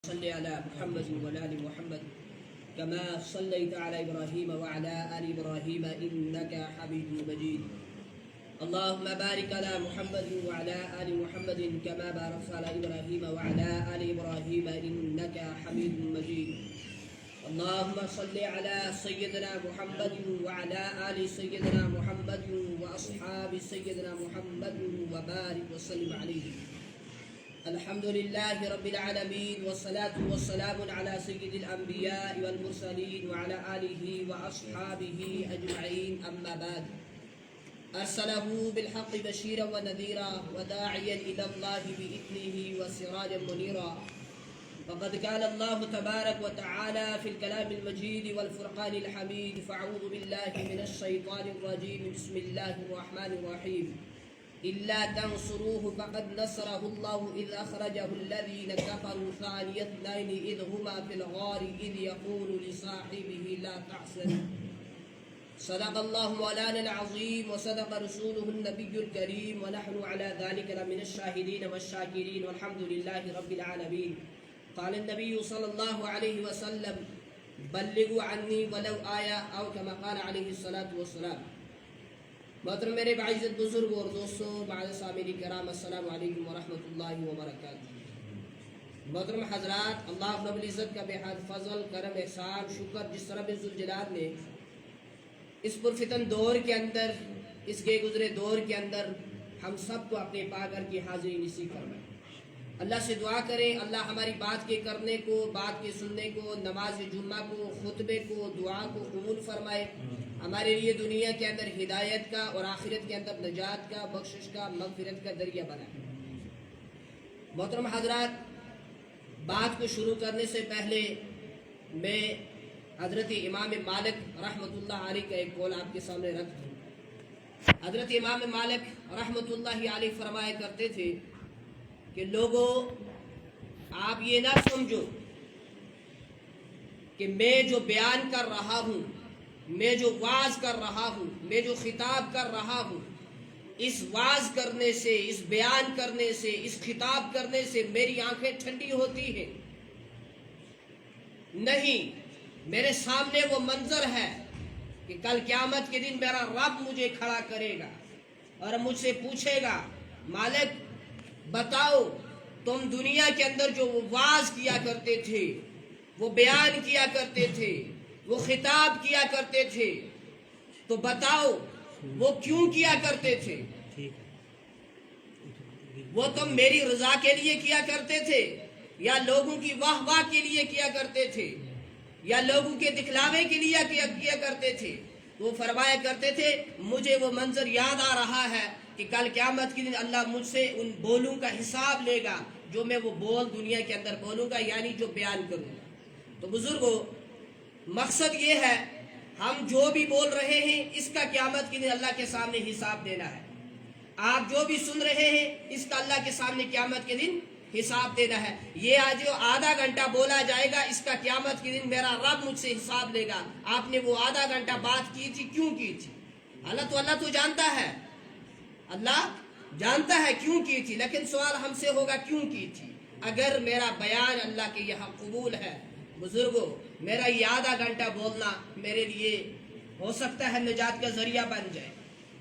صل على محمد وعلى آل محمد كما صليت على إبراهيم وعلى آل إبراهيم إنك حميد مجيد. اللهم بارك على محمد وعلى آل محمد كما باركت على إبراهيم وعلى آل إبراهيم إنك حميد مجيد. اللهم صل على سيدنا محمد وعلى آل سيدنا محمد وأصحاب سيدنا محمد وبارك وسلم عليه. الحمد لله رب العالمين والصلاة والسلام على سيد الأنبياء والمرسلين وعلى آله وأصحابه أجمعين. أما بعد، أرسله بالحق بشيرا ونذيرا وداعيا إلى الله بإذنه وسراجا منيرا. فقد قال الله تبارك وتعالى في الكلام المجيد والفرقان الحميد: فأعوذ بالله من الشيطان الرجيم. بسم الله الرحمن الرحيم. إلا تنصروه فقد نصره الله إذ أخرجه الذين كفروا ثاني اثنين إذ هما في الغار إذ يقول لصاحبه لا تحزن. صدق الله مولانا العظيم وصدق رسوله النبي الكريم ونحن على ذلك لمن الشاهدين والشاكرين والحمد لله رب العالمين. قال النبي صلى الله عليه وسلم: بلغوا عني ولو آية، أو كما قال عليه الصلاة والسلام. محترم میرے باعزت بزرگ اور دوستوں، معزز سامعین کرام، السلام علیکم ورحمۃ اللہ وبرکاتہ. محترم حضرات، اللہ رب العزت کا بے حد فضل، کرم، احسان، شکر، جس رب ذوالجلال نے اس پرفتن دور کے اندر، اس گئے گزرے دور کے اندر ہم سب کو اپنے پاگھر کی حاضری نصیب فرمائے. اللہ سے دعا کریں اللہ ہماری بات کے کرنے کو، بات کے سننے کو، نماز جمعہ کو، خطبے کو، دعا کو قبول فرمائے. ہمارے لیے دنیا کے اندر ہدایت کا اور آخرت کے اندر نجات کا، بخشش کا، مغفرت کا ذریعہ بنائے. محترم حضرات، بات کو شروع کرنے سے پہلے میں حضرت امام مالک رحمۃ اللہ علیہ کا ایک قول آپ کے سامنے رکھ دوں. حضرت امام مالک رحمۃ اللہ علیہ فرمایا کرتے تھے کہ لوگوں، آپ یہ نہ سمجھو کہ میں جو بیان کر رہا ہوں، میں جو واز کر رہا ہوں، میں جو خطاب کر رہا ہوں، اس واز کرنے سے، اس بیان کرنے سے، اس خطاب کرنے سے میری آنکھیں ٹھنڈی ہوتی ہیں. نہیں، میرے سامنے وہ منظر ہے کہ کل قیامت کے دن میرا رب مجھے کھڑا کرے گا اور مجھ سے پوچھے گا: مالک بتاؤ، تم دنیا کے اندر جو واز کیا کرتے تھے، وہ بیان کیا کرتے تھے، وہ خطاب کیا کرتے تھے، تو بتاؤ وہ کیوں کیا کرتے تھے؟ وہ تم میری رضا کے لیے کیا کرتے تھے، یا لوگوں کی واہ واہ کے لیے کیا کرتے تھے، یا لوگوں کے دکھلاوے کے لیے کیا کرتے تھے؟ وہ فرمایا کرتے تھے: مجھے وہ منظر یاد آ رہا ہے کہ کل قیامت کے دن اللہ مجھ سے ان بولوں کا حساب لے گا جو میں وہ بول دنیا کے اندر بولوں گا، یعنی جو بیان کروں گا. تو بزرگوں، مقصد یہ ہے، ہم جو بھی بول رہے ہیں اس کا قیامت کے دن اللہ کے سامنے حساب دینا ہے. آپ جو بھی سن رہے ہیں اس کا اللہ کے سامنے قیامت کے دن حساب دینا ہے. یہ آج جو آدھا گھنٹہ بولا جائے گا، اس کا قیامت کے دن میرا رب مجھ سے حساب لے گا. آپ نے وہ آدھا گھنٹہ بات کی تھی، کیوں کی تھی؟ اللہ تو جانتا ہے، اللہ جانتا ہے کیوں کی تھی، لیکن سوال ہم سے ہوگا کیوں کی تھی. اگر میرا بیان اللہ کے یہاں قبول ہے، بزرگوں، میرا یہ آدھا گھنٹہ بولنا میرے لیے ہو سکتا ہے نجات کا ذریعہ بن جائے،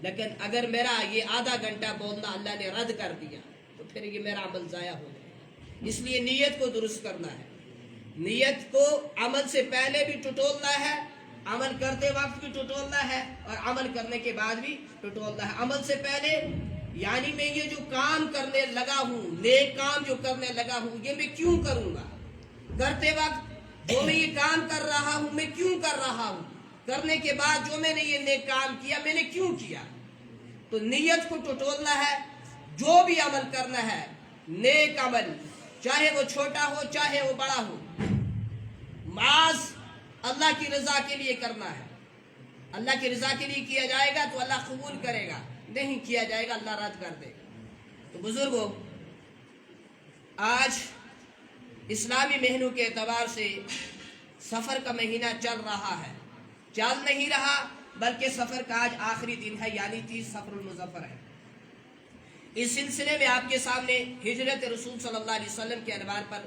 لیکن اگر میرا یہ آدھا گھنٹہ بولنا اللہ نے رد کر دیا تو پھر یہ میرا عمل ضائع ہو جائے. اس لیے نیت کو درست کرنا ہے. نیت کو عمل سے پہلے بھی ٹٹولنا ہے، عمل کرتے وقت بھی ٹٹولنا ہے، اور عمل کرنے کے بعد بھی ٹٹولنا ہے. عمل سے پہلے یعنی میں یہ جو کام کرنے لگا ہوں، نیک کام جو کرنے لگا ہوں، یہ میں کیوں کروں گا؟ کرتے وقت جو میں یہ کام کر رہا ہوں، میں کیوں کر رہا ہوں؟ کرنے کے بعد جو میں نے یہ نیک کام کیا، میں نے کیوں کیا؟ تو نیت کو ٹٹولنا ہے. جو بھی عمل کرنا ہے، نیک عمل، چاہے وہ چھوٹا ہو چاہے وہ بڑا ہو، محض اللہ کی رضا کے لیے کرنا ہے. اللہ کی رضا کے لیے کیا جائے گا تو اللہ قبول کرے گا، نہیں کیا جائے گا اللہ رد کر دے گا. تو بزرگوں، آج اسلامی مہینوں کے اعتبار سے سفر کا مہینہ چل رہا ہے، چل نہیں رہا بلکہ سفر کا آج آخری دن ہے، یعنی 30 سفر المظفر ہے. اس سلسلے میں آپ کے سامنے ہجرت رسول صلی اللہ علیہ وسلم کے عنوان پر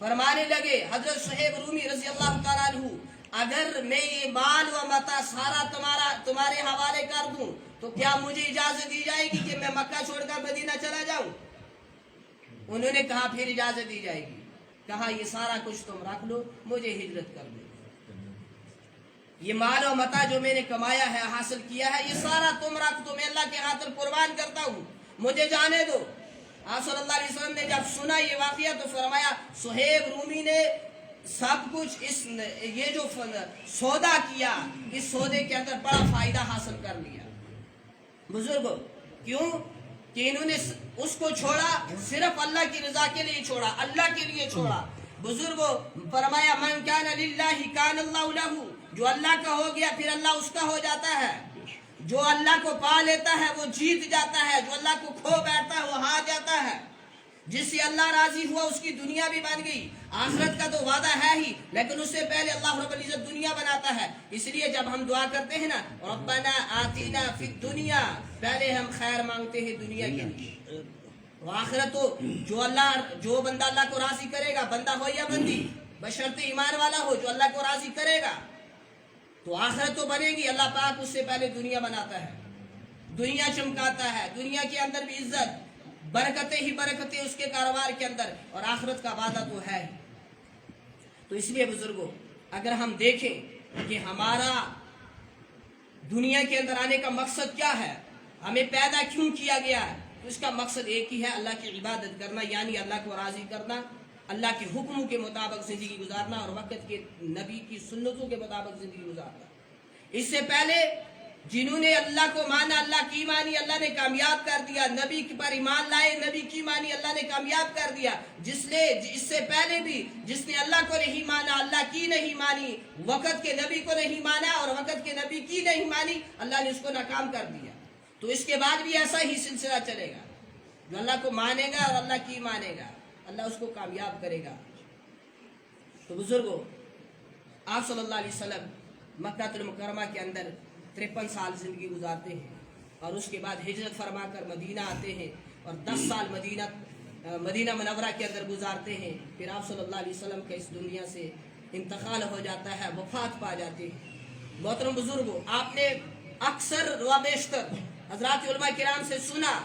فرمانے لگے حضرت صہیب رومی رضی اللہ تعالیٰ عنہ اگر میں یہ مال و متاع سارا تمہارے حوالے کر دوں تو کیا مجھے اجازت دی جائے گی کہ میں مکہ چھوڑ کر مدینہ چلا جاؤں؟ انہوں نے کہا پھر اجازت دی جائے گی. کہا یہ سارا کچھ تم رکھ لو، مجھے ہجرت کر دو. یہ مال و متاع جو میں نے کمایا ہے، حاصل کیا ہے، یہ سارا تم رکھ دو، میں اللہ کے خاطر قربان کرتا ہوں، مجھے جانے دو. آپ صلی اللہ علیہ وسلم نے جب سنا یہ واقعہ تو فرمایا صہیب رومی نے سب کچھ یہ جو سودا کیا، اس سودے کے اندر بڑا فائدہ حاصل کر لیا. بزرگوں کیوں کہ انہوں نے اس کو چھوڑا، صرف اللہ کی رضا کے لیے چھوڑا، اللہ کے لیے چھوڑا. بزرگوں فرمایا من کان للہ کان اللہ لہ، جو اللہ کا ہو گیا پھر اللہ اس کا ہو جاتا ہے. جو اللہ کو پا لیتا ہے وہ جیت جاتا ہے، جو اللہ کو کھو بیٹھتا ہے وہ ہار جاتا ہے. جس سے اللہ راضی ہوا اس کی دنیا بھی بن گئی. آخرت کا تو وعدہ ہے ہی، لیکن اس سے پہلے اللہ رب العزت دنیا بناتا ہے. اس لیے جب ہم دعا کرتے ہیں نا ربنا آتینا فی الدنیا، پہلے ہم خیر مانگتے ہیں دنیا کے لیے. آخرت تو جو بندہ اللہ کو راضی کرے گا، بندہ ہو یا بندی، بشرط ایمان والا ہو، جو اللہ کو راضی کرے گا تو آخرت تو بنے گی. اللہ پاک اس سے پہلے دنیا بناتا ہے، دنیا چمکاتا ہے، دنیا کے اندر بھی عزت، برکتیں ہی برکتیں اس کے کاروبار کے اندر، اور آخرت کا وعدہ تو ہے. تو اس لیے بزرگوں اگر ہم دیکھیں کہ ہمارا دنیا کے اندر آنے کا مقصد کیا ہے، ہمیں پیدا کیوں کیا گیا ہے، تو اس کا مقصد ایک ہی ہے، اللہ کی عبادت کرنا، یعنی اللہ کو راضی کرنا، اللہ کے حکموں کے مطابق زندگی گزارنا، اور وقت کے نبی کی سنتوں کے مطابق زندگی گزارنا. اس سے پہلے جنہوں نے اللہ کو مانا، اللہ کی مانی، اللہ نے کامیاب کر دیا. نبی پر ایمان لائے، نبی کی مانی، اللہ نے کامیاب کر دیا. اس سے پہلے بھی جس نے اللہ کو نہیں مانا، اللہ کی نہیں مانی، وقت کے نبی کو نہیں مانا اور وقت کے نبی کی نہیں مانی، اللہ نے اس کو ناکام کر دیا. تو اس کے بعد بھی ایسا ہی سلسلہ چلے گا. جو اللہ کو مانے گا اور اللہ کی مانے گا، اللہ اس کو کامیاب کرے گا. تو بزرگوں آپ صلی اللہ علیہ وسلم مکہ المکرمہ کے اندر 53 سال زندگی گزارتے ہیں، اور اس کے بعد ہجرت فرما کر مدینہ آتے ہیں، اور 10 سال مدینہ منورہ کے اندر گزارتے ہیں. پھر آپ صلی اللہ علیہ وسلم کا اس دنیا سے انتقال ہو جاتا ہے، وفات پا جاتے ہیں. محترم بزرگوں آپ نے اکثر و بیشتر حضرات علماء کرام سے سنا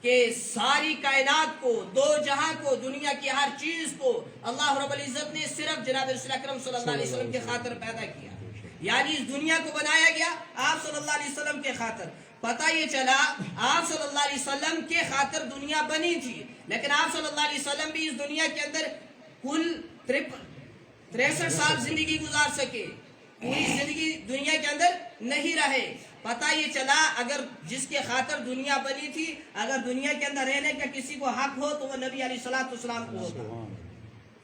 کہ ساری کائنات کو، دو جہاں کو، دنیا کی ہر چیز کو اللہ رب العزت نے صرف جناب رسول اکرم صلی اللہ علیہ وسلم کے خاطر پیدا کیا. یعنی اس دنیا کو بنایا گیا آپ صلی اللہ علیہ وسلم کے خاطر. پتہ یہ چلا آپ صلی اللہ علیہ وسلم کے خاطر دنیا بنی تھی، لیکن آپ صلی اللہ علیہ وسلم بھی اس دنیا کے اندر کل 63 سال زندگی گزار سکے، پوری زندگی دنیا کے اندر نہیں رہے. پتہ یہ چلا اگر جس کے خاطر دنیا بنی تھی، اگر دنیا کے اندر رہنے کا کسی کو حق ہو تو وہ نبی علیہ السلام کو ہوگا.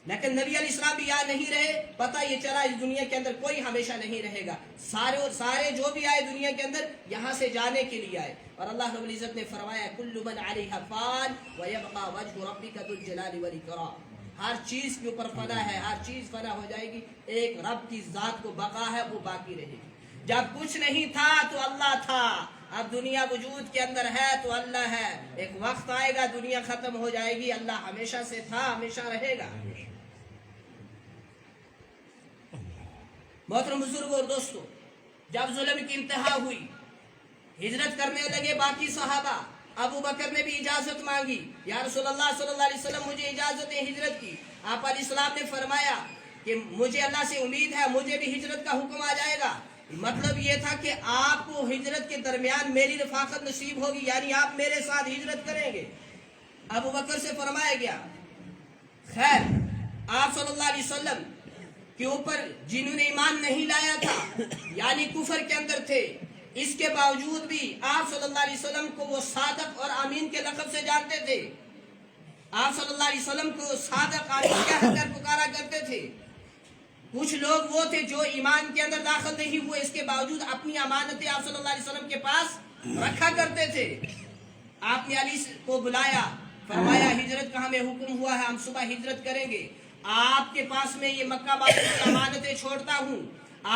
لیکن نبی علیہ السلام بھی یہاں نہیں رہے. پتہ یہ چلا اس دنیا کے اندر کوئی ہمیشہ نہیں رہے گا. سارے جو بھی آئے دنیا کے اندر یہاں سے جانے کے لیے آئے. اور اللہ رب العزت نے فرمایا کل من علیہا فان ویبقى وجہ ربک ذو الجلال والاکرام. ہر چیز کے اوپر فنا ہے، ہر چیز فنا ہو جائے گی، ایک رب کی ذات کو بقا ہے، وہ باقی رہے گی. جب کچھ نہیں تھا تو اللہ تھا، اب دنیا وجود کے اندر ہے تو اللہ ہے. ایک وقت آئے گا دنیا ختم ہو جائے گی، اللہ ہمیشہ سے تھا، ہمیشہ رہے گا. محترم بزرگ اور دوستو جب ظلم کی انتہا ہوئی، ہجرت کرنے لگے باقی صحابہ. ابو بکر نے بھی اجازت مانگی، یا رسول اللہ صلی اللہ علیہ وسلم مجھے اجازت ہے ہجرت کی. آپ علیہ السلام نے فرمایا کہ مجھے اللہ سے امید ہے مجھے بھی ہجرت کا حکم آ جائے گا. مطلب یہ تھا کہ آپ کو ہجرت کے درمیان میری رفاقت نصیب ہوگی، یعنی آپ میرے ساتھ ہجرت کریں گے. ابو بکر سے فرمایا گیا. خیر آپ صلی اللہ علیہ وسلم کے اوپر جنہوں نے ایمان نہیں لایا تھا، یعنی کفر کے اندر تھے، اس کے باوجود بھی آپ صلی اللہ علیہ وسلم کو وہ صادق اور امین کے لقب سے جانتے تھے. آپ صلی اللہ علیہ وسلم کو صادق امین کہہ کر پکارا کرتے تھے. کچھ لوگ وہ تھے جو ایمان کے اندر داخل نہیں ہوئے، اس کے باوجود اپنی امانتیں آپ صلی اللہ علیہ وسلم کے پاس رکھا کرتے تھے. آپ نے علی کو بلایا، فرمایا ہجرت کا ہمیں حکم ہوا ہے، ہم صبح ہجرت کریں گے. آپ کے پاس میں یہ مکہ والوں کی امانتیں چھوڑتا ہوں،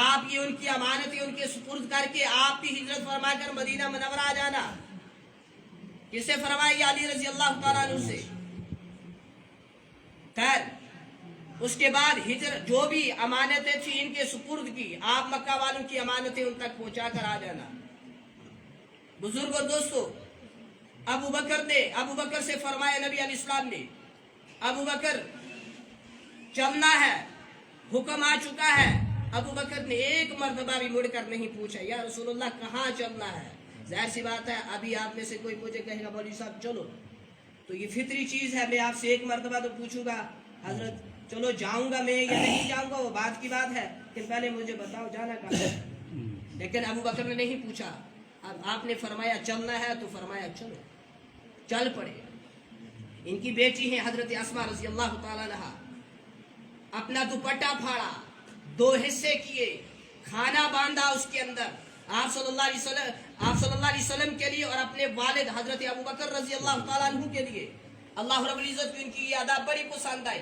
آپ یہ ان کی امانتیں ان کے سپرد کر کے آپ بھی ہجرت فرما کر مدینہ منورہ آ جانا. کس سے فرمایا؟ علی رضی اللہ تعالیٰ عنہ سے. خیر اس کے بعد جو بھی امانتیں تھیں ان کے سپرد کی، آپ مکہ والوں کی امانتیں ان تک پہنچا کر آ جانا۔ بزرگ اور دوستو، ابو بکر سے فرمایا نبی علیہ السلام نے، ابو بکر چلنا ہے، حکم آ چکا ہے۔ ابو بکر نے ایک مرتبہ بھی مڑ کر نہیں پوچھا یا رسول اللہ کہاں چلنا ہے۔ ظاہر سی بات ہے، ابھی آپ میں سے کوئی مجھے کہے گا مولوی صاحب چلو، تو یہ فطری چیز ہے، میں آپ سے ایک مرتبہ تو پوچھوں گا حضرت چلو جاؤں گا میں یا نہیں جاؤں گا، وہ بات کی بات ہے، کہ پہلے مجھے بتاؤ جانا کہاں ہے۔ لیکن ابو بکر نے نہیں پوچھا، اب آپ نے فرمایا چلنا ہے تو فرمایا چلو، چل پڑے۔ ان کی بیٹی ہے حضرت اسماء رضی اللہ تعالیٰ عنہا، اپنا دوپٹہ پھاڑا، 2 حصے کیے، کھانا باندھا اس کے اندر آپ صلی اللہ علیہ وسلم کے لیے اور اپنے والد حضرت ابو بکر رضی اللہ تعالیٰ عنہ کے لیے۔ اللہ رب العزت کو ان کی یہ ادا بڑی پسند آئی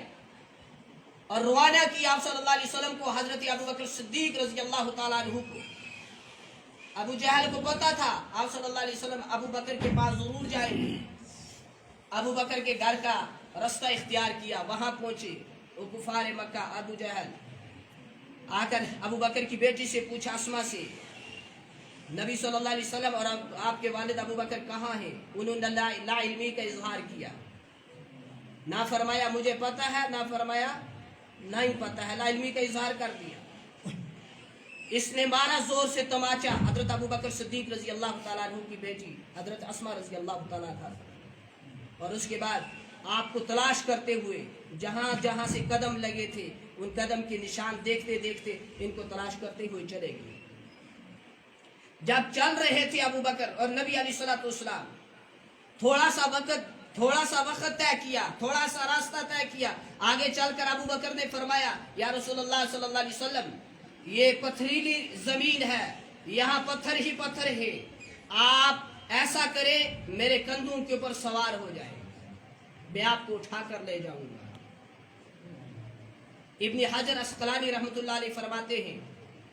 اور روانہ کی آپ صلی اللہ علیہ وسلم کو حضرت ابو بکر صدیق رضی اللہ تعالیٰ عنہ کو۔ ابو جہل کو پتا تھا آپ صلی اللہ علیہ وسلم ابو بکر کے پاس ضرور جائیں گے۔ ابو بکر کے گھر کا رستہ اختیار کیا، وہاں پہنچے۔ وہ کفار مکہ ابو جہل آ کر ابو بکر کی بیٹی سے پوچھا، اسماء سے، نبی صلی اللہ علیہ وسلم اور آپ کے والد ابو بکر کہاں ہیں؟ انہوں نے لا علمی کا اظہار کیا، نہ فرمایا مجھے پتا ہے، نہ فرمایا نہیں پتا ہے، لا علمی کا اظہار کر دیا۔ اس نے مارا زور سے تماچا حضرت ابو بکر صدیق رضی اللہ تعالیٰ عنہ کی بیٹی حضرت اسماء رضی اللہ تعالیٰ عنہ، اور اس کے بعد آپ کو تلاش کرتے ہوئے جہاں جہاں سے قدم لگے تھے ان قدم کے نشان دیکھتے دیکھتے ان کو تلاش کرتے ہوئے چلے گئے۔ جب چل رہے تھے ابو بکر اور نبی علیہ السلام، تھوڑا سا وقت طے کیا، تھوڑا سا راستہ طے کیا، آگے چل کر ابو بکر نے فرمایا یا رسول اللہ صلی اللہ علیہ وسلم، یہ پتھریلی زمین ہے، یہاں پتھر ہی پتھر ہے، آپ ایسا کریں میرے کندھوں کے اوپر سوار ہو جائے، میں آپ کو اٹھا کر لے جاؤں گا۔ ابن حجر عسقلانی رحمۃ اللہ علیہ فرماتے ہیں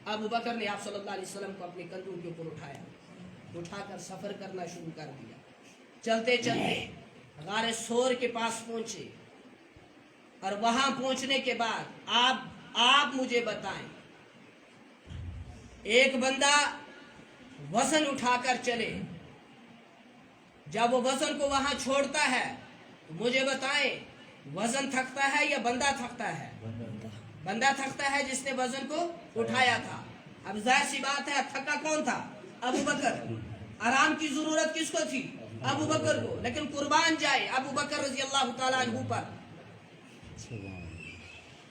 ابو بکر نے آپ صلی اللہ علیہ وسلم کو اپنے کندھوں کے اوپر اٹھا کر سفر کرنا شروع کر دیا۔ چلتے چلتے غار سور کے پاس پہنچے اور وہاں پہنچنے کے بعد آپ مجھے بتائیں، ایک بندہ وزن اٹھا کر چلے، جب وہ وزن کو وہاں چھوڑتا ہے تو مجھے بتائیں وزن تھکتا ہے یا بندہ تھکتا ہے؟ بندہ تھکتا ہے جس نے وزن کو اٹھایا تھا۔ اب ظاہر سی بات ہے تھکا کون تھا؟ ابو بکر۔ آرام کی ضرورت کس کو تھی؟ ابو بکر کو۔ لیکن قربان جائے ابو بکر رضی اللہ تعالیٰ عنہ پر،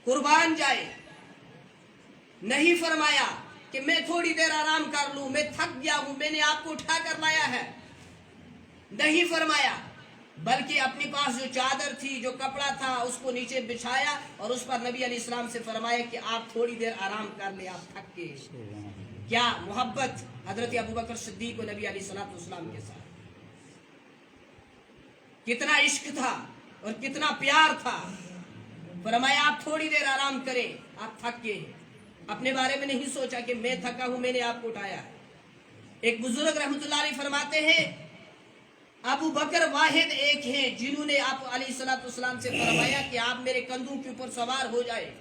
قربان جائے، نہیں فرمایا کہ میں تھوڑی دیر آرام کر لوں، میں تھک گیا ہوں، میں نے آپ کو اٹھا کر لایا ہے، نہیں فرمایا، بلکہ اپنے پاس جو چادر تھی، جو کپڑا تھا، اس کو نیچے بچھایا اور اس پر نبی علیہ السلام سے فرمایا کہ آپ تھوڑی دیر آرام کر لیں، آپ تھک گئے۔ کیا محبت حضرت ابو بکر صدیق و نبی علیہ السلام کے ساتھ، کتنا عشق تھا اور کتنا پیار تھا۔ فرمایا آپ تھوڑی دیر آرام کریں، آپ تھک گئے ہیں۔ اپنے بارے میں نہیں سوچا کہ میں تھکا ہوں، میں نے آپ کو اٹھایا۔ ایک بزرگ رحمۃ اللہ علیہ فرماتے ہیں ابو بکر واحد ایک ہیں جنہوں نے آپ علیہ السلام سے فرمایا کہ آپ میرے کندھوں کے اوپر سوار ہو جائے،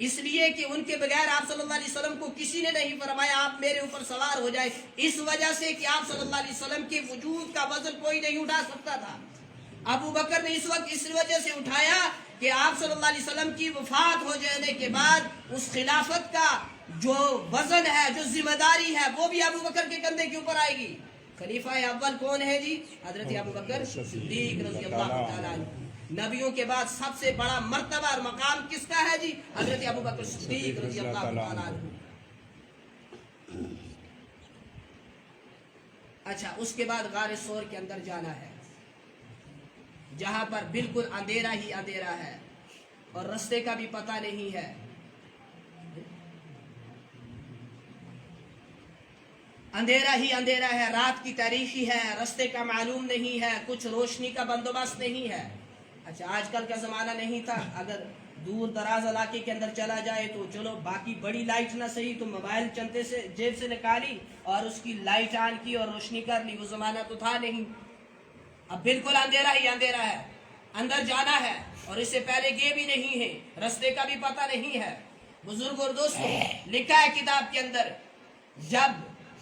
اس لیے کہ ان کے بغیر آپ صلی اللہ علیہ وسلم کو کسی نے نہیں فرمایا آپ میرے اوپر سوار ہو جائے، اس وجہ سے کہ آپ صلی اللہ علیہ وسلم کے وجود کا وزن کوئی نہیں اٹھا سکتا تھا۔ ابو بکر نے اس وقت اس وجہ سے اٹھایا کہ آپ صلی اللہ علیہ وسلم کی وفات ہو جانے کے بعد اس خلافت کا جو وزن ہے، جو ذمہ داری ہے، وہ بھی ابو بکر کے کندھے کے اوپر آئے گی۔ خلیفہ اول کون ہے جی؟ حضرت ابو بکر صدیق رضی اللہ تعالیٰ عنہ۔ نبیوں کے بعد سب سے بڑا مرتبہ اور مقام کس کا ہے جی؟ حضرت ابو بکر صدیق رضی اللہ تعالیٰ عنہ۔ اچھا، اس کے بعد غار سور کے اندر جانا ہے، جہاں پر بالکل اندھیرا ہی اندھیرا ہے اور رستے کا بھی پتہ نہیں ہے۔ اندھیرا ہی اندھیرا ہے، رات کی تاریخی ہے، رستے کا معلوم نہیں ہے، کچھ روشنی کا بندوبست نہیں ہے۔ اچھا، آج کل کا زمانہ نہیں تھا، اگر دور دراز علاقے کے اندر چلا جائے تو چلو باقی بڑی لائٹ نہ صحیح تو موبائل چنتے سے جیب سے نکالی اور اس کی لائٹ آن کی اور روشنی کر لی، وہ زمانہ تو تھا نہیں۔ اب بالکل اندھیرا ہی اندھیرا ہے، اندر جانا ہے۔ اور اس سے پہلے گئے بھی نہیں ہیں، رستے کا بھی پتہ نہیں ہے۔ بزرگ اور دوستوں، لکھا ہے کتاب کے اندر، جب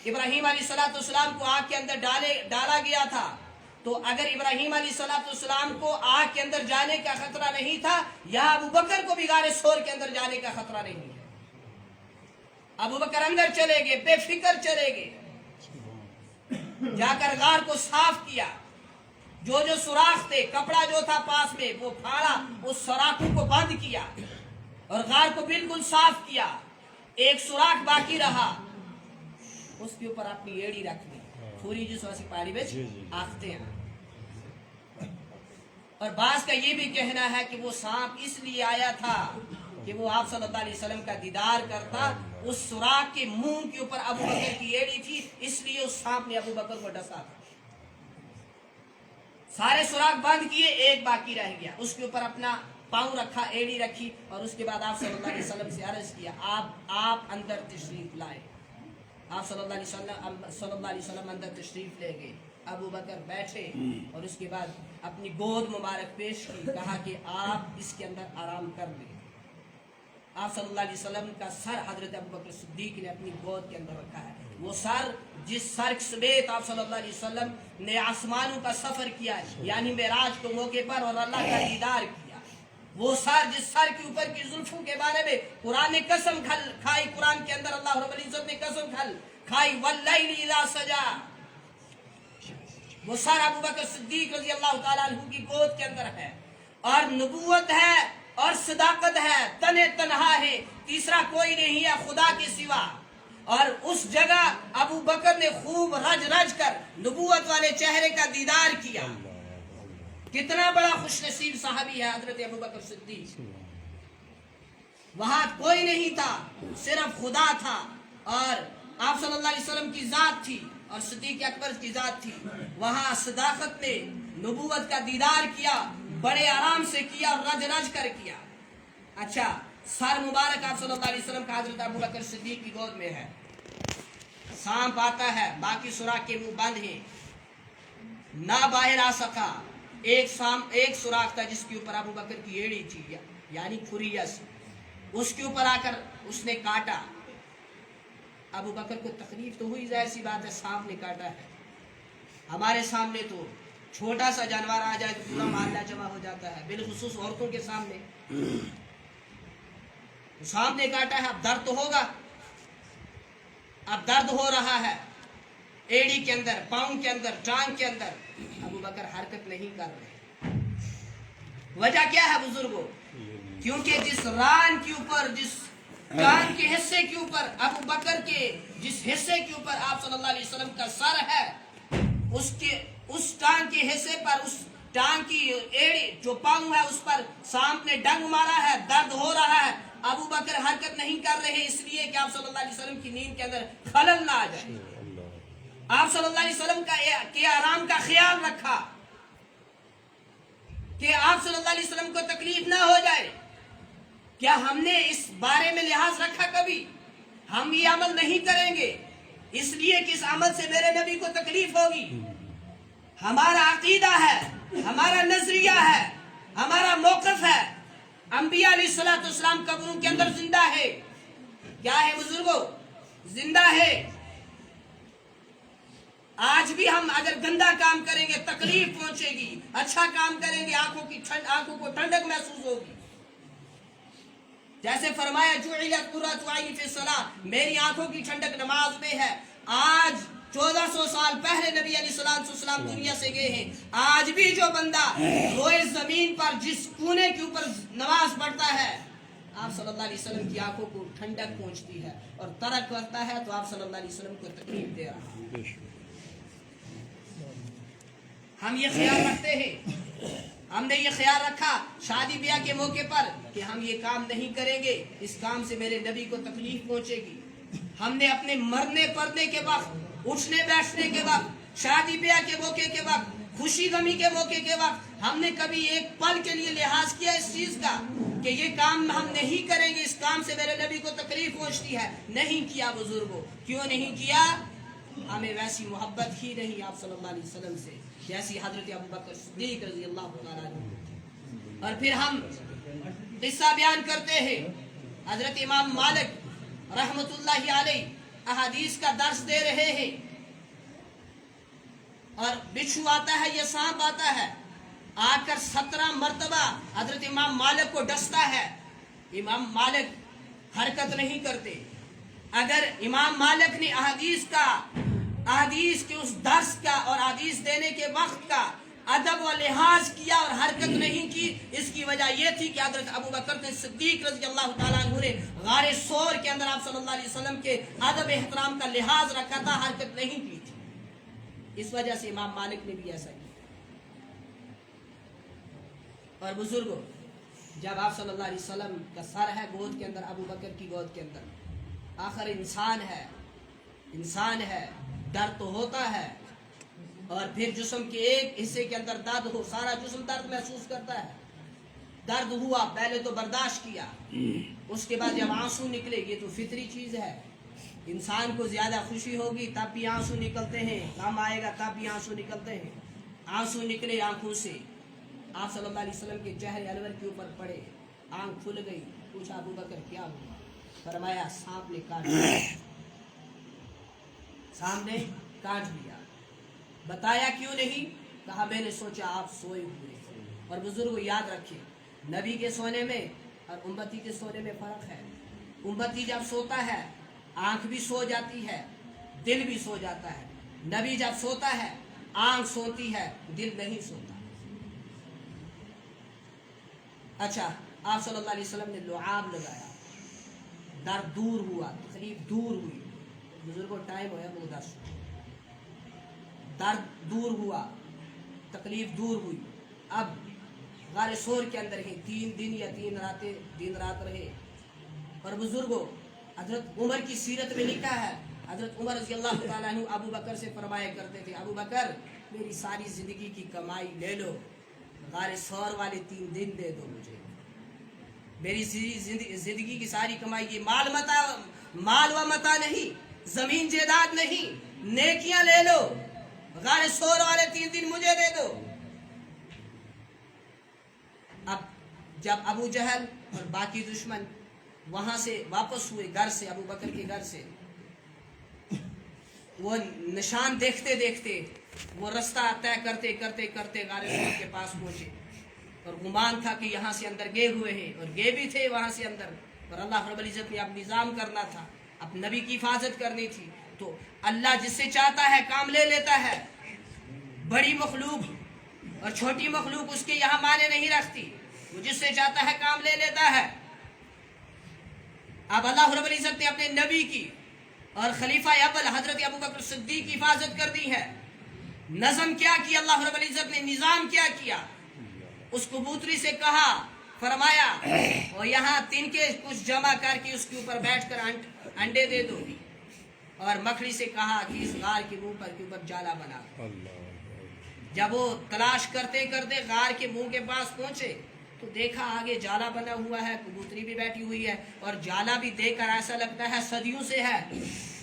ابراہیم علیہ السلام کو آگ کے اندر ڈالا گیا تھا، تو اگر ابراہیم علیہ السلام کو آگ کے اندر جانے کا خطرہ نہیں تھا، یا ابو بکر کو بھی غار ثور کے اندر جانے کا خطرہ نہیں ہے۔ ابو بکر اندر چلے گئے، بے فکر چلے گئے، جا کر غار کو صاف کیا، جو سوراخ تھے، کپڑا جو تھا پاس میں وہ پھاڑا، اس سوراخوں کو بند کیا اور غار کو بالکل صاف کیا۔ ایک سوراخ باقی رہا، اس کے اوپر اپنی ایڑی رکھ دی، پوری جس واسی پہاڑی بچ آختے ہیں۔ اور بعض کا یہ بھی کہنا ہے کہ وہ سانپ اس لیے آیا تھا کہ وہ آپ صلی اللہ علیہ وسلم کا دیدار کرتا، اس سوراخ کے منہ کے اوپر ابو بکر کی ایڑی تھی، اس لیے اس سانپ نے ابو بکر کو ڈسا تھا۔ سارے سوراخ بند کیے، ایک باقی رہ گیا، اس کے اوپر اپنا پاؤں رکھا، ایڑی رکھی، اور اس کے بعد آپ صلی اللہ علیہ وسلم سے عرض کیا، آپ اندر تشریف لائے۔ آپ صلی اللہ علیہ وسلم اندر تشریف لے گئے، ابو بکر بیٹھے اور اس کے بعد اپنی گود مبارک پیش کی، کہا کہ آپ اس کے اندر آرام کر لیں۔ آپ صلی اللہ علیہ وسلم کا سر حضرت ابو بکر صدیق نے اپنی گود کے اندر رکھا ہے، وہ سر جس سر سمیت آپ صلی اللہ علیہ وسلم نے آسمانوں کا سفر کیا ہے، یعنی معراج کے موقع پر، اور اللہ کا دیدار کیا، وہ سر جس سر کے اوپر کی زلفوں کے بارے میں قرآن نے قسم کھائی، قرآن کے اندر اللہ رب العزت نے قسم کھائی، واللیل اذا سجا، وہ سر ابو بکر صدیق رضی اللہ تعالیٰ عنہ کی گود کے اندر ہے، اور نبوت ہے اور صداقت ہے، تنہا ہے، تیسرا کوئی نہیں ہے خدا کے سوا۔ اور اس جگہ ابو بکر نے خوب رج کر نبوت والے چہرے کا دیدار کیا۔ کتنا بڑا خوش نصیب صحابی ہے حضرت ابو بکر صدیق۔ وہاں کوئی نہیں تھا، صرف خدا تھا، اور آپ صلی اللہ علیہ وسلم کی ذات تھی، اور صدیق اکبر کی ذات تھی۔ وہاں صداقت نے نبوت کا دیدار کیا، بڑے آرام سے کیا اور رج کر کیا۔ اچھا، سر مبارک آپ صلی اللہ علیہ وسلم کا حضرت ابو بکر صدیق کی گود میں ہے، سانپ آتا ہے، باقی سوراخ کے منہ بند ہیں، نہ باہر آ سکا۔ ایک سوراخ تھا جس کے اوپر ابو بکر کی ایڑی تھی، یعنی کھریس، اس کے اوپر آ کر اس نے کاٹا۔ ابو بکر کو تکلیف تو ہوئی، ظاہر سی بات ہے، سانپ نے کاٹا ہے۔ ہمارے سامنے تو چھوٹا سا جانور آ جائے تو پورا محلہ جمع ہو جاتا ہے، بالخصوص عورتوں کے سامنے۔ سانپ نے کاٹا ہے، اب درد تو ہوگا، اب درد ہو رہا ہے، ایڑی کے اندر، پاؤں کے اندر، ٹانگ کے اندر۔ ابو بکر حرکت نہیں کر رہے۔ وجہ کیا ہے بزرگوں؟ کیونکہ جس ران کے اوپر، جس کان کے حصے کے اوپر ابو بکر کے جس حصے کے اوپر آپ صلی اللہ علیہ وسلم کا سر ہے، اس ٹانگ کے حصے پر، اس ٹانگ کی ایڑی جو پاؤں ہے، اس پر سانپ نے ڈنگ مارا ہے، درد ہو رہا ہے۔ ابو بکر حرکت نہیں کر رہے، اس لیے کہ آپ صلی اللہ علیہ وسلم کی نیند کے اندر خلل نہ آ جائے۔ آپ صلی اللہ علیہ وسلم کے آرام کا خیال رکھا کہ آپ صلی اللہ علیہ وسلم کو تکلیف نہ ہو جائے۔ کیا ہم نے اس بارے میں لحاظ رکھا کبھی؟ ہم یہ عمل نہیں کریں گے اس لیے کہ اس عمل سے میرے نبی کو تکلیف ہوگی۔ ہمارا عقیدہ ہے، ہمارا نظریہ ہے، ہمارا موقف ہے، انبیاء علیہ السلام قبروں کے اندر زندہ ہے۔ کیا ہے بزرگوں؟ زندہ ہے۔ آج بھی ہم اگر گندا کام کریں گے تکلیف پہنچے گی، اچھا کام کریں گے آنکھوں کو ٹھنڈک محسوس ہوگی۔ جیسے فرمایا جعلت قرۃ عینی فی الصلاۃ، میری آنکھوں کی ٹھنڈک نماز میں ہے۔ آج 1400 سال پہلے نبی علیہ السلام دنیا سے گئے ہیں، آج بھی جو بندہ روئے زمین پر جس کونے کے اوپر نماز پڑھتا ہے، آپ صلی اللہ علیہ وسلم کی آنکھوں کو ٹھنڈک پہنچتی ہے، اور ترک کرتا ہے تو آپ صلی اللہ علیہ وسلم کو تکلیف دے رہا ہے۔ ہم یہ خیال رکھتے ہیں، ہم نے یہ خیال رکھا شادی بیاہ کے موقع پر کہ ہم یہ کام نہیں کریں گے، اس کام سے میرے نبی کو تکلیف پہنچے گی۔ ہم نے اپنے مرنے پڑنے کے وقت، اٹھنے بیٹھنے کے وقت، شادی بیاہ کے موقع کے وقت، خوشی غمی کے موقع کے وقت، ہم نے کبھی ایک پل کے لیے لحاظ کیا اس چیز کا کہ یہ کام ہم نہیں کریں گے، اس کام سے میرے نبی کو تکلیف پہنچتی ہے؟ نہیں کیا بزرگوں۔ کیوں نہیں کیا؟ ہمیں ویسی محبت ہی نہیں آپ صلی اللہ علیہ وسلم سے جیسی حضرت ابو بکر صدیق رضی اللہ تعالیٰ عنہ۔ اور پھر ہم قصہ بیان کرتے ہیں، حضرت امام مالک رحمت اللہ علیہ احادیث کا درس دے رہے ہیں اور بچھو آتا ہے یا سانپ آتا ہے، آ کر 17 مرتبہ حضرت امام مالک کو ڈستا ہے، امام مالک حرکت نہیں کرتے۔ اگر امام مالک نے احادیث کے اس درس کا اور حدیث دینے کے وقت کا ادب و لحاظ کیا اور حرکت نہیں کی، اس کی وجہ یہ تھی کہ حضرت ابو بکر صدیق رضی اللہ تعالیٰ عنہ نے غار ثور کے اندر آپ صلی اللہ علیہ وسلم کے ادب احترام کا لحاظ رکھا تھا، حرکت نہیں کی تھی، اس وجہ سے امام مالک نے بھی ایسا کیا۔ اور بزرگوں، جب آپ صلی اللہ علیہ وسلم کا سر ہے گود کے اندر، ابو بکر کی گود کے اندر، آخر انسان ہے، درد تو ہوتا ہے، اور پھر جسم کے ایک حصے کے اندر درد ہو، سارا جسم درد محسوس کرتا ہے، درد ہوا، پہلے تو برداشت کیا، اس کے بعد جب آنسو نکلے، یہ تو فطری چیز ہے، انسان کو زیادہ خوشی ہوگی تب بھی آنسو نکلتے ہیں، غم آئے گا تب بھی آنسو نکلتے ہیں، آنسو نکلے آنکھوں سے، آپ صلی اللہ علیہ وسلم کے چہرے انور کے اوپر پڑے، آنکھ کھل گئی، پوچھا ابو بکر کیا ہوا؟ فرمایا سانپ نے کاٹ لیا، سانپ نے کاٹ لیا۔ بتایا کیوں نہیں؟ کہا میں نے سوچا آپ سوئے ہوئے۔ اور بزرگوں یاد رکھیں، نبی کے سونے میں اور امتی کے سونے میں فرق ہے۔ امتی جب سوتا ہے آنکھ بھی سو جاتی ہے، دل بھی سو جاتا ہے، نبی جب سوتا ہے آنکھ سوتی ہے، دل نہیں سوتا۔ اچھا، آپ صلی اللہ علیہ وسلم نے لعاب لگایا، درد دور ہوا، تکلیف دور ہوئی، بزرگوں ٹائم ہوا وہ 10، درد دور ہوا، تکلیف دور ہوئی۔ اب غار ثور کے اندر ہی 3 دن یا 3 رات رہے۔ اور بزرگوں، حضرت عمر کی سیرت میں لکھا ہے، حضرت عمر رضی اللہ تعالیٰ عنہ ابو بکر سے فرمایا کرتے تھے، ابو بکر میری ساری زندگی کی کمائی لے لو، غار ثور والے 3 دن دے دو مجھے، میری زندگی کی ساری کمائی، یہ مال و متا نہیں، زمین جائیداد نہیں، نیکیاں لے لو، غار ثور والے 3 دن مجھے دے دو۔ اب جب ابو جہل اور باقی دشمن وہاں سے واپس ہوئے، گھر سے، ابو بکر کے گھر سے، وہ نشان دیکھتے دیکھتے وہ رستہ طے کرتے کرتے کرتے غار ثور کے پاس پہنچے، اور گمان تھا کہ یہاں سے اندر گئے ہوئے ہیں، اور گئے بھی تھے وہاں سے اندر، اور اللہ رب العزت نے اب نظام کرنا تھا، اب نبی کی حفاظت کرنی تھی، تو اللہ جس سے چاہتا ہے کام لے لیتا ہے، بڑی مخلوق اور چھوٹی مخلوق اس کے یہاں معنی نہیں رکھتی، وہ جس سے چاہتا ہے کام لے لیتا ہے۔ اب اللہ رب العزت نے اپنے نبی کی اور خلیفہ اول حضرت ابو بکر صدیق کی حفاظت کر دی ہے۔ نظم کیا کیا اللہ رب العزت نے، نظام کیا کیا؟ اس کبوتری سے کہا، فرمایا اور یہاں تنکے کچھ جمع کر کے اس کے اوپر بیٹھ کر انڈے دے دو، اور مکھڑی سے کہا کہ اس غار کے منہ پر کے اوپر جالا بنا۔ جب وہ تلاش کرتے کرتے غار کے منہ کے پاس پہنچے تو دیکھا آگے جالا بنا ہوا ہے، کبوتری بھی بیٹھی ہوئی ہے، اور جالا بھی دیکھ کر ایسا لگتا ہے صدیوں سے ہے۔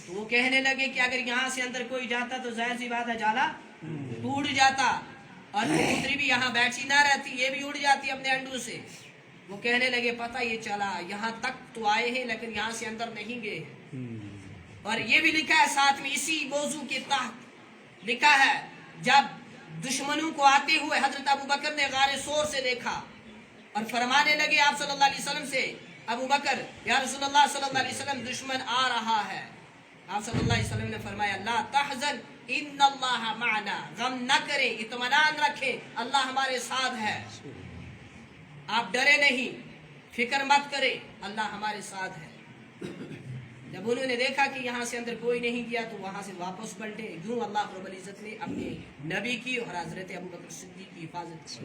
تو وہ کہنے لگے کہ اگر یہاں سے اندر کوئی جاتا تو ظاہر سی بات ہے جالا ٹوٹ جاتا، اور کبوتری بھی یہاں بیٹھی نہ رہتی، یہ بھی اڑ جاتی اپنے انڈوں سے۔ وہ کہنے لگے پتہ یہ چلا یہاں تک تو آئے ہیں لیکن یہاں سے اندر نہیں گئے۔ اور یہ بھی لکھا ہے ساتھ میں اسی موضوع کے تحت لکھا ہے، جب دشمنوں کو آتے ہوئے حضرت ابو بکر نے غار ثور سے دیکھا اور فرمانے لگے آپ صلی اللہ علیہ وسلم سے، ابو بکر یا رسول اللہ صلی اللہ علیہ وسلم دشمن آ رہا ہے۔ آپ صلی اللہ علیہ وسلم نے فرمایا لا تحزن ان اللہ معنا، غم نہ کرے، اطمینان رکھے، اللہ ہمارے ساتھ ہے، آپ ڈرے نہیں، فکر مت کرے، اللہ ہمارے ساتھ ہے۔ جب انہوں نے دیکھا کہ یہاں سے اندر کوئی نہیں گیا تو وہاں سے واپس پلٹے۔ یوں اللہ رب العزت نے اپنے نبی کی اور حضرت ابو بکر صدیق کی حفاظت کی۔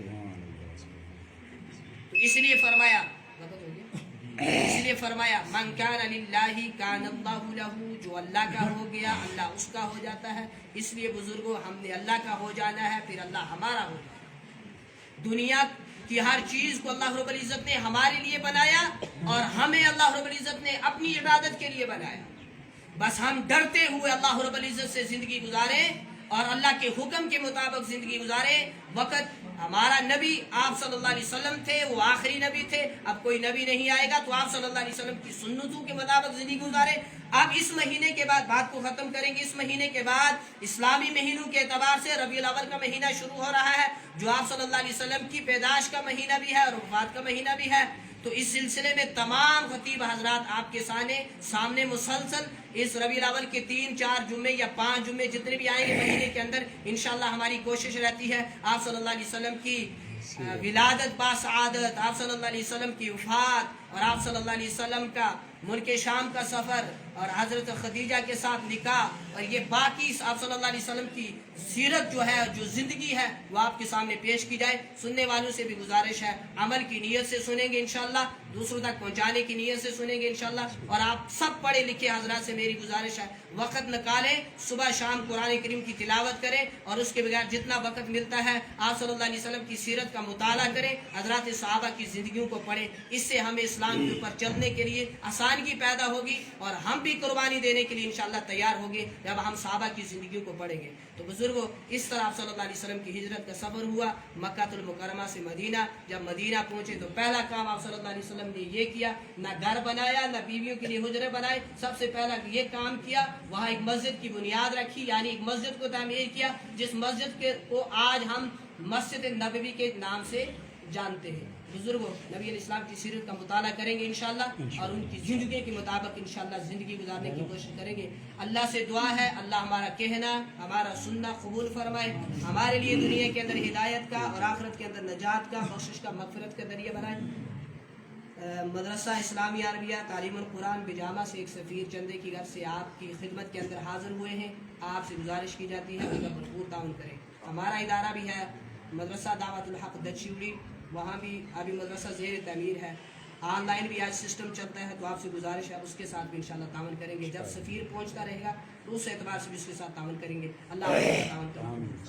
تو اس لیے فرمایا من کان للہ کان اللہ لہ، جو اللہ کا ہو گیا اللہ اس کا ہو جاتا ہے۔ اس لیے بزرگوں ہم نے اللہ کا ہو جانا ہے، پھر اللہ ہمارا ہو جانا ہے۔ دنیا کی ہر چیز کو اللہ رب العزت نے ہمارے لیے بنایا، اور ہمیں اللہ رب العزت نے اپنی عبادت کے لیے بنایا۔ بس ہم ڈرتے ہوئے اللہ رب العزت سے زندگی گزاریں اور اللہ کے حکم کے مطابق زندگی گزاریں۔ وقت ہمارا نبی آپ صلی اللہ علیہ وسلم تھے، وہ آخری نبی تھے، اب کوئی نبی نہیں آئے گا، تو آپ صلی اللہ علیہ وسلم کی سنتوں کے مطابق زندگی گزارے۔ اب اس مہینے کے بعد بات کو ختم کریں گے، اس مہینے کے بعد اسلامی مہینوں کے اعتبار سے ربیع الاول کا مہینہ شروع ہو رہا ہے، جو آپ صلی اللہ علیہ وسلم کی پیدائش کا مہینہ بھی ہے اور وفات کا مہینہ بھی ہے۔ تو اس سلسلے میں تمام خطیب حضرات آپ کے سامنے مسلسل اس ربیع الاول کے 3-4 جمعے یا 5 جمعے جتنے بھی آئیں گے مہینے کے اندر، انشاءاللہ ہماری کوشش رہتی ہے آپ صلی اللہ علیہ وسلم کی ولادت باسعادت، آپ صلی اللہ علیہ وسلم کی وفات اور آپ صلی اللہ علیہ وسلم کا ملک شام کا سفر اور حضرت خدیجہ کے ساتھ نکاح اور یہ باقی آپ صلی اللہ علیہ وسلم کی سیرت جو ہے، جو زندگی ہے، وہ آپ کے سامنے پیش کی جائے۔ سننے والوں سے بھی گزارش ہے، عمل کی نیت سے سنیں گے انشاءاللہ، دوسروں تک پہنچانے کی نیت سے سنیں گے انشاءاللہ، اور آپ سب پڑھے لکھے حضرات سے میری گزارش ہے وقت نکالیں، صبح شام قرآن کریم کی تلاوت کریں، اور اس کے بغیر جتنا وقت ملتا ہے آپ صلی اللہ علیہ وسلم کی سیرت کا مطالعہ کریں، حضرات صحابہ کی زندگیوں کو پڑھیں۔ اس سے ہمیں اسلام کے اوپر چلنے کے لیے آسانی پیدا ہوگی اور ہم بھی قربانی دینے کے لیے انشاءاللہ تیار ہوں گے جب ہم صحابہ کی زندگیوں کو پڑھیں گے۔ تو بزرگوں، اس طرح آپ صلی اللہ علیہ وسلم کی ہجرت کا سفر ہوا مکہ المکرمہ سے مدینہ۔ جب مدینہ پہنچے تو پہلا کام آپ صلی اللہ علیہ وسلم نے یہ کیا، نہ گھر بنایا نہ بیویوں کے لیے حجرے بنائے، سب سے پہلا یہ کام کیا وہاں ایک مسجد کی بنیاد رکھی، یعنی ایک مسجد کو تعمیر کیا، جس مسجد کو آج ہم مسجد نبوی کے نام سے جانتے ہیں۔ بزرگوں، نبی علیہ السلام کی سیرت کا مطالعہ کریں گے انشاءاللہ، اور ان کی زندگی کے مطابق انشاءاللہ زندگی گزارنے کی کوشش کریں گے۔ اللہ سے دعا ہے اللہ ہمارا کہنا ہمارا سننا قبول فرمائے، ہمارے لیے دنیا کے اندر ہدایت کا اور آخرت کے اندر نجات کا، بخشش کا، مغفرت کا ذریعہ بنائے۔ مدرسہ اسلامیہ عربیہ تعلیم القرآن بجامہ سے ایک سفیر چندے کی گھر سے آپ کی خدمت کے اندر حاضر ہوئے ہیں، آپ سے گزارش کی جاتی ہے ان کا بھرپور تعاون کریں۔ ہمارا ادارہ بھی ہے مدرسہ دعوت الحق دچیوڑی، وہاں بھی ابھی مدرسہ زیر تعمیر ہے، آن لائن بھی آج سسٹم چلتا ہے، تو آپ سے گزارش ہے اس کے ساتھ بھی انشاءاللہ تعاون کریں گے۔ جب سفیر پہنچتا رہے گا تو اس اعتبار سے بھی اس کے ساتھ تعاون کریں گے۔ اللہ تعاون کریں۔